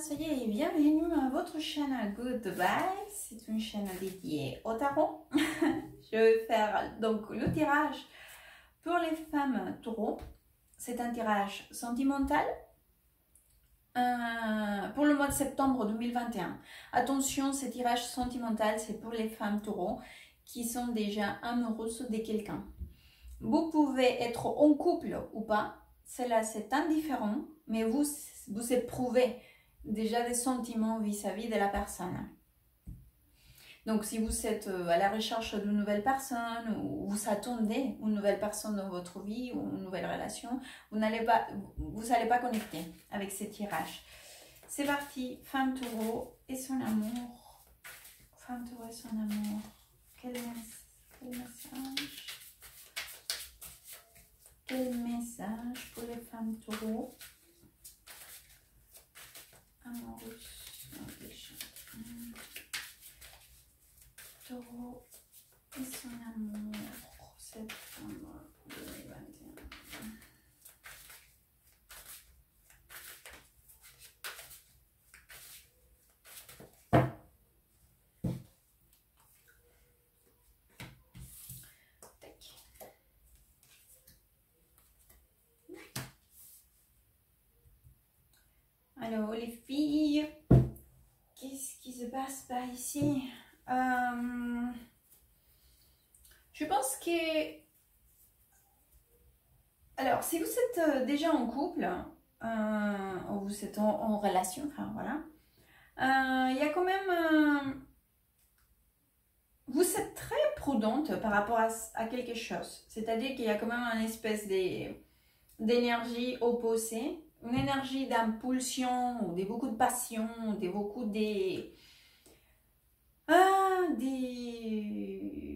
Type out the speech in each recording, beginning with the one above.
ça y est, bienvenue à votre chaîne Good Vibes. C'est une chaîne dédiée au tarot. Je vais faire donc le tirage pour les femmes taureaux. C'est un tirage sentimental pour le mois de septembre 2021. Attention, ce tirage sentimental, c'est pour les femmes taureaux qui sont déjà amoureuses de quelqu'un. Vous pouvez être en couple ou pas, cela c'est indifférent, mais vous éprouvez déjà des sentiments vis-à-vis de la personne. Donc si vous êtes à la recherche d'une nouvelle personne ou vous attendez une nouvelle personne dans votre vie ou une nouvelle relation, vous n'allez pas connecter avec ces tirages. C'est parti, femme taureau et son amour. Femme taureau et son amour. Quel message? Quel message pour les femmes taureaux amoureuses? Taureau et son amour, septembre 2021. Alors les filles, qu'est-ce qui se passe par ici? Je pense que... Alors, si vous êtes déjà en couple, ou vous êtes en relation, enfin voilà, il y a quand même... vous êtes très prudente par rapport à quelque chose. C'est-à-dire qu'il y a quand même une espèce d'énergie opposée, une énergie d'impulsion, ou de beaucoup de passion, ou de beaucoup de...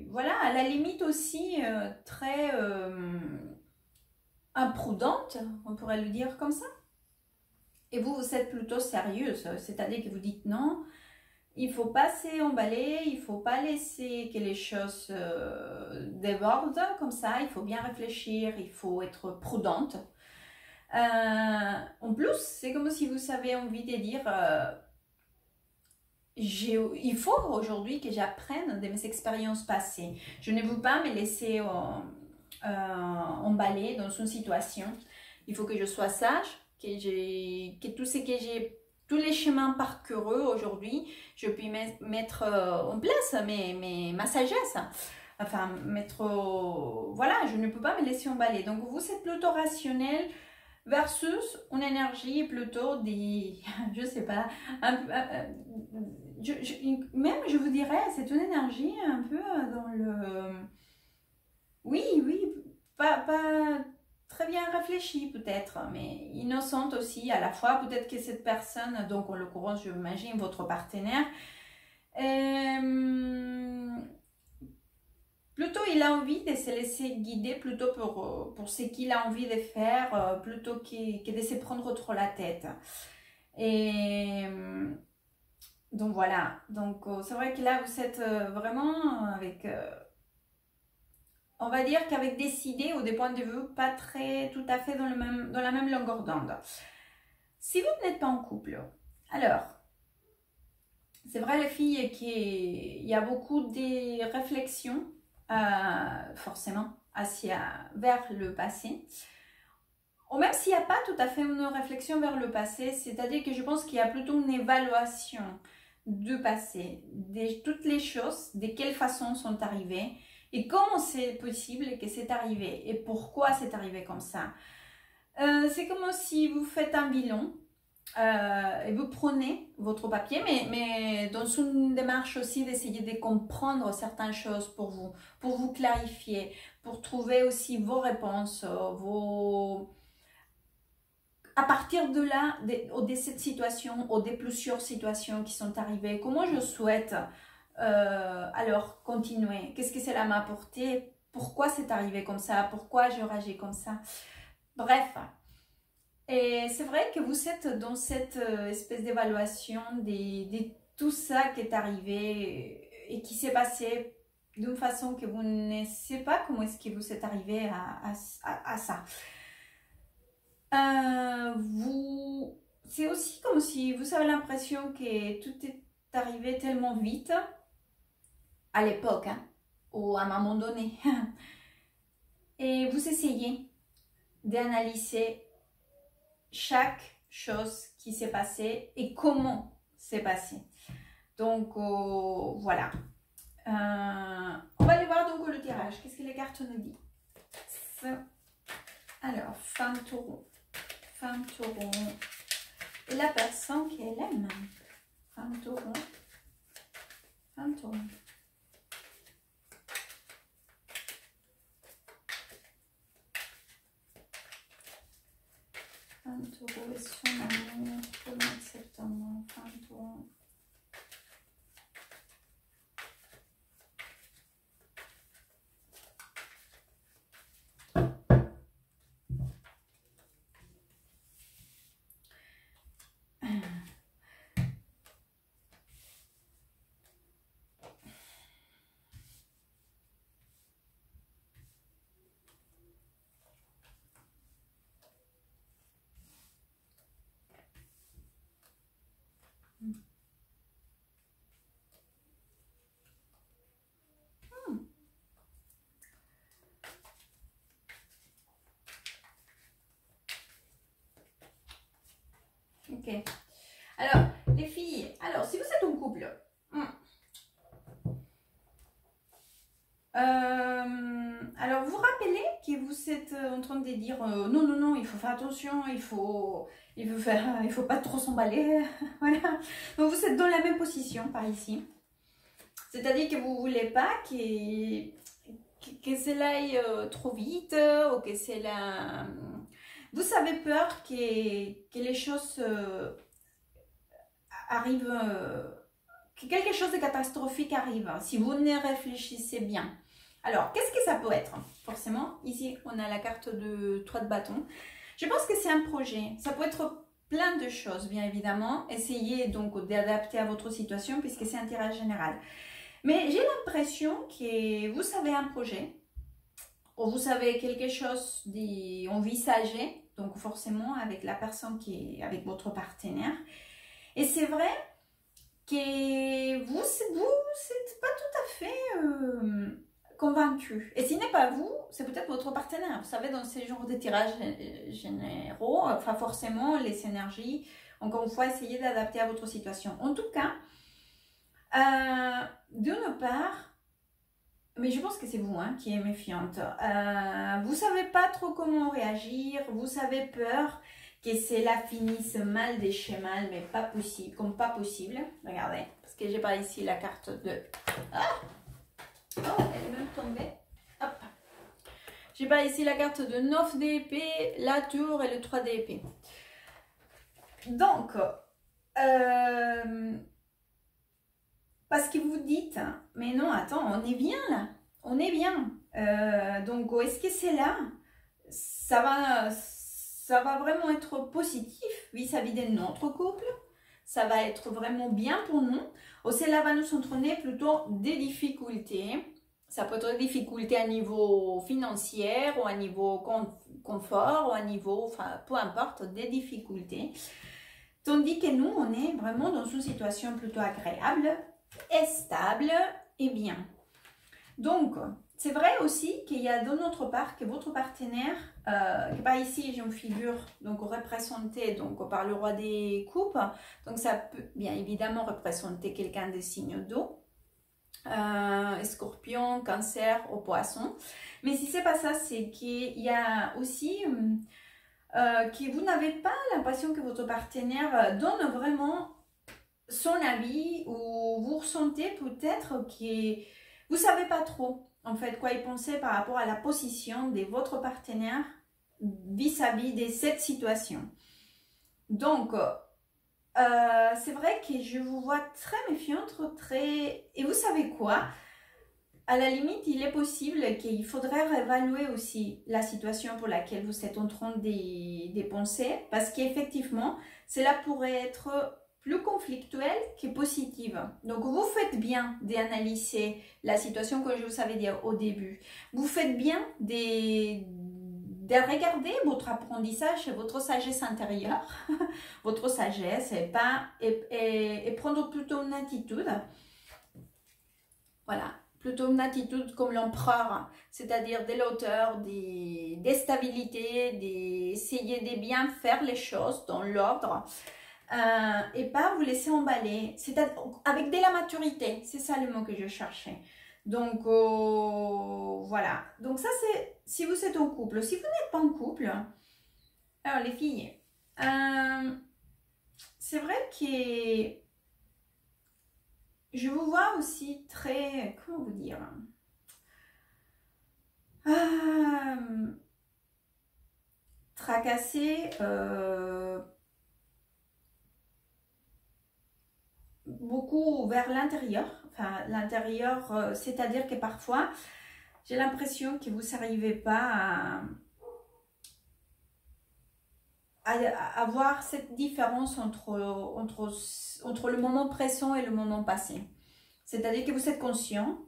voilà, à la limite aussi très imprudente, on pourrait le dire comme ça. Et vous êtes plutôt sérieuse, c'est-à-dire que vous dites non, il ne faut pas s'emballer, il ne faut pas laisser que les choses débordent comme ça, il faut bien réfléchir, il faut être prudente. En plus, c'est comme si vous avez envie de dire... il faut aujourd'hui que j'apprenne de mes expériences passées. Je ne veux pas me laisser emballer dans une situation. Il faut que je sois sage, que tout ce que j'ai, tous les chemins parcourus aujourd'hui, je puis mettre en place ma sagesse. Enfin, voilà, je ne peux pas me laisser emballer. Donc, vous êtes plutôt rationnel versus une énergie plutôt des, je sais pas, même je vous dirais, c'est une énergie un peu dans le, oui, pas très bien réfléchie peut-être, mais innocente aussi à la fois. Peut-être que cette personne, donc en l'occurrence, je m'imagine votre partenaire, plutôt il a envie de se laisser guider plutôt pour ce qu'il a envie de faire, plutôt que de se prendre trop la tête. Et donc voilà, donc c'est vrai que là vous êtes vraiment avec, on va dire qu'avec des idées ou des points de vue pas très tout à fait dans la même longueur d'onde. Si vous n'êtes pas en couple, alors c'est vrai les filles qu'il y a beaucoup de réflexions forcément vers le passé. Ou même s'il n'y a pas tout à fait une réflexion vers le passé, c'est-à-dire que je pense qu'il y a plutôt une évaluation du passé, de toutes les choses, de quelle façon sont arrivées et comment c'est possible que c'est arrivé et pourquoi c'est arrivé comme ça. C'est comme si vous faites un bilan et vous prenez votre papier, mais dans une démarche aussi d'essayer de comprendre certaines choses pour vous clarifier, pour trouver aussi vos réponses, à partir de là, de cette situation, ou des plusieurs situations qui sont arrivées, comment je souhaite alors continuer, qu'est-ce que cela m'a apporté, pourquoi c'est arrivé comme ça, pourquoi je réagis comme ça, bref. Et c'est vrai que vous êtes dans cette espèce d'évaluation de tout ça qui est arrivé et qui s'est passé d'une façon que vous ne savez pas comment est-ce que vous êtes arrivé à ça. Vous c'est aussi comme si vous avez l'impression que tout est arrivé tellement vite à l'époque, hein, ou à un moment donné. Et vous essayez d'analyser chaque chose qui s'est passée et comment c'est passé. Donc voilà. On va aller voir donc le tirage. Qu'est-ce que les cartes nous disent? Alors, femme taureau. Femme taureau. Et la personne qu'elle aime. Femme taureau. Femme taureau. Femme taureau et son amour pour le mois de septembre. Femme taureau. Ok. Alors, les filles, alors si vous êtes en couple, alors vous rappelez que vous êtes en train de dire non, non, non, il faut faire attention, il faut pas trop s'emballer. Voilà. Donc vous êtes dans la même position par ici. C'est-à-dire que vous ne voulez pas que cela aille trop vite ou que cela... Vous avez peur que les choses arrivent, que quelque chose de catastrophique arrive, si vous ne réfléchissez bien. Alors, qu'est-ce que ça peut être? Forcément, ici, on a la carte de 3 de bâton. Je pense que c'est un projet. Ça peut être plein de choses, bien évidemment. Essayez donc d'adapter à votre situation puisque c'est un tirage général. Mais j'ai l'impression que vous savez un projet, ou vous savez quelque chose d'envisagé, donc forcément avec la personne qui est avec votre partenaire. Et c'est vrai que vous n'êtes pas tout à fait convaincu. Et si ce n'est pas vous, c'est peut-être votre partenaire. Vous savez, dans ces genres de tirages généraux, enfin forcément, les énergies, encore une fois, essayez d'adapter à votre situation. En tout cas, d'une part, mais je pense que c'est vous hein, qui êtes méfiante. Vous savez pas trop comment réagir, vous avez peur que cela finisse mal de chez mal, mais pas possible, comme pas possible. Regardez, parce que j'ai pas ici la carte de... Ah oh, elle est même tombée. Hop. J'ai pas ici la carte de 9 d'épée, la tour et le 3 d'épée. Donc, parce que vous dites, mais non, attends, on est bien là, on est bien. Donc, est-ce que c'est là? Ça va vraiment être positif vis-à-vis de notre couple. Ça va être vraiment bien pour nous. Ou cela va nous entraîner plutôt des difficultés. Ça peut être des difficultés à niveau financier ou à niveau confort ou à niveau, enfin, peu importe, des difficultés. Tandis que nous, on est vraiment dans une situation plutôt agréable, et stable et bien. Donc, c'est vrai aussi qu'il y a de notre part que votre partenaire, que par ici, j'ai une figure donc représentée donc, par le roi des coupes. Donc, ça peut bien évidemment représenter quelqu'un des signes d'eau. Scorpion, cancer ou poisson. Mais si c'est pas ça, c'est qu'il y a aussi... que vous n'avez pas l'impression que votre partenaire donne vraiment son avis ou vous ressentez peut-être que vous ne savez pas trop en fait quoi y penser par rapport à la position de votre partenaire vis-à-vis de cette situation. Donc, c'est vrai que je vous vois très méfiante, très... Et vous savez quoi? À la limite, il est possible qu'il faudrait réévaluer aussi la situation pour laquelle vous êtes en train de penser, parce qu'effectivement, cela pourrait être plus conflictuel que positive. Donc, vous faites bien d'analyser la situation, comme je vous avais dit au début. Vous faites bien de regarder votre apprentissage et votre sagesse intérieure, votre sagesse, et prendre plutôt une attitude, voilà, plutôt une attitude comme l'empereur, c'est-à-dire de l'auteur, des stabilités, d'essayer de bien faire les choses dans l'ordre, et pas vous laisser emballer, avec de la maturité, c'est ça le mot que je cherchais. Donc voilà, donc ça c'est si vous êtes en couple. Si vous n'êtes pas en couple, alors les filles, c'est vrai que je vous vois aussi très, comment vous dire, tracassé, beaucoup vers l'intérieur, enfin l'intérieur, c'est-à-dire que parfois j'ai l'impression que vous n'arrivez pas à avoir cette différence entre le moment présent et le moment passé. C'est-à-dire que vous êtes conscient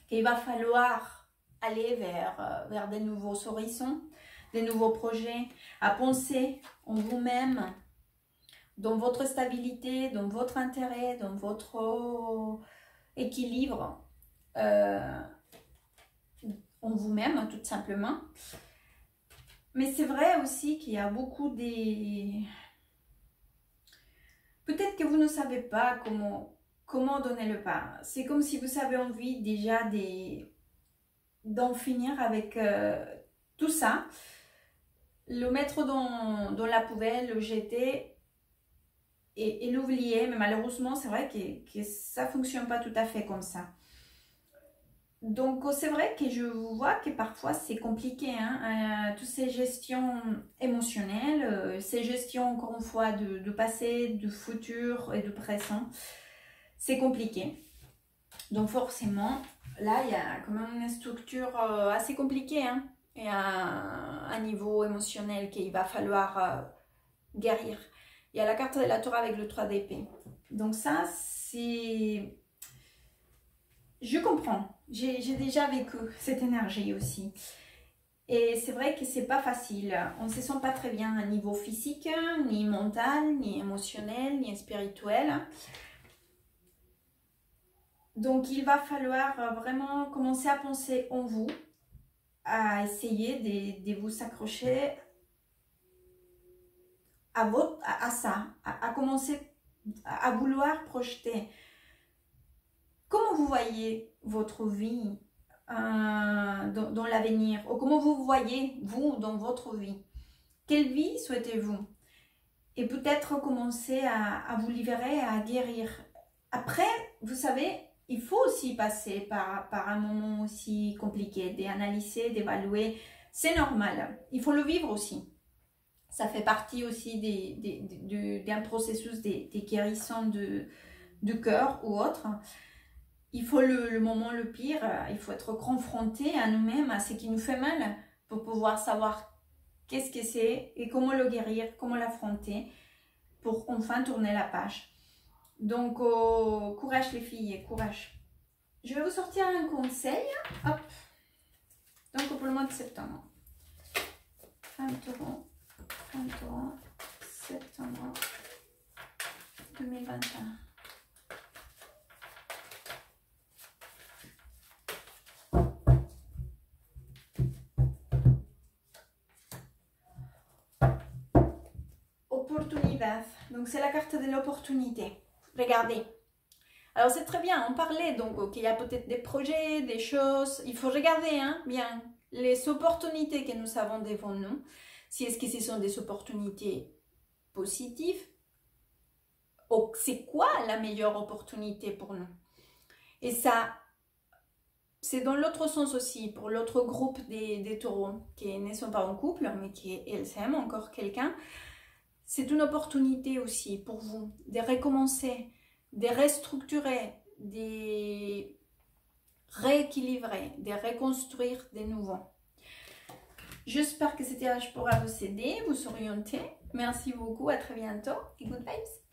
qu'il va falloir aller vers des nouveaux horizons, des nouveaux projets, à penser en vous-même, dans votre stabilité, dans votre intérêt, dans votre équilibre, en vous-même, tout simplement. Mais c'est vrai aussi qu'il y a beaucoup des... Peut-être que vous ne savez pas comment donner le pas. C'est comme si vous avez envie déjà d'en finir avec tout ça, le mettre dans la poubelle, le jeter et l'oublier. Mais malheureusement, c'est vrai que ça ne fonctionne pas tout à fait comme ça. Donc, c'est vrai que je vois que parfois c'est compliqué, hein, toutes ces gestions émotionnelles, ces gestions, encore une fois, de passé, de futur et de présent, c'est compliqué. Donc, forcément, là, il y a quand même une structure assez compliquée, hein, et un niveau émotionnel qu'il va falloir guérir. Il y a la carte de la tour avec le 3 d'épée. Donc, ça, c'est... Je comprends. J'ai déjà vécu cette énergie aussi. Et c'est vrai que c'est pas facile. On ne se sent pas très bien à niveau physique, ni mental, ni émotionnel, ni spirituel. Donc il va falloir vraiment commencer à penser en vous, à essayer de vous accrocher à ça, à commencer à vouloir projeter. Comment vous voyez votre vie dans l'avenir, ou comment vous voyez, vous, dans votre vie? Quelle vie souhaitez-vous? Et peut-être commencer à vous libérer, à guérir. Après, vous savez, il faut aussi passer par un moment aussi compliqué, d'analyser, d'évaluer. C'est normal, il faut le vivre aussi. Ça fait partie aussi d'un processus de guérison du cœur ou autre. Il faut le moment le pire, il faut être confronté à nous-mêmes, à ce qui nous fait mal, pour pouvoir savoir qu'est-ce que c'est et comment le guérir, comment l'affronter, pour enfin tourner la page. Donc, courage les filles, courage. Je vais vous sortir un conseil. Hop. Donc, pour le mois de septembre. Fin de taureau, septembre 2021. Donc c'est la carte de l'opportunité. Regardez. Alors c'est très bien, on parlait donc qu'il y a peut-être des projets, des choses. Il faut regarder bien les opportunités que nous avons devant nous. Si est-ce que ce sont des opportunités positives, ou c'est quoi la meilleure opportunité pour nous? Et ça, c'est dans l'autre sens aussi, pour l'autre groupe des taureaux qui ne sont pas en couple, mais qui s'aiment encore quelqu'un. C'est une opportunité aussi pour vous de recommencer, de restructurer, de rééquilibrer, de reconstruire de nouveau. J'espère que ce tirage pourra vous aider, vous orienter. Merci beaucoup, à très bientôt et good vibes.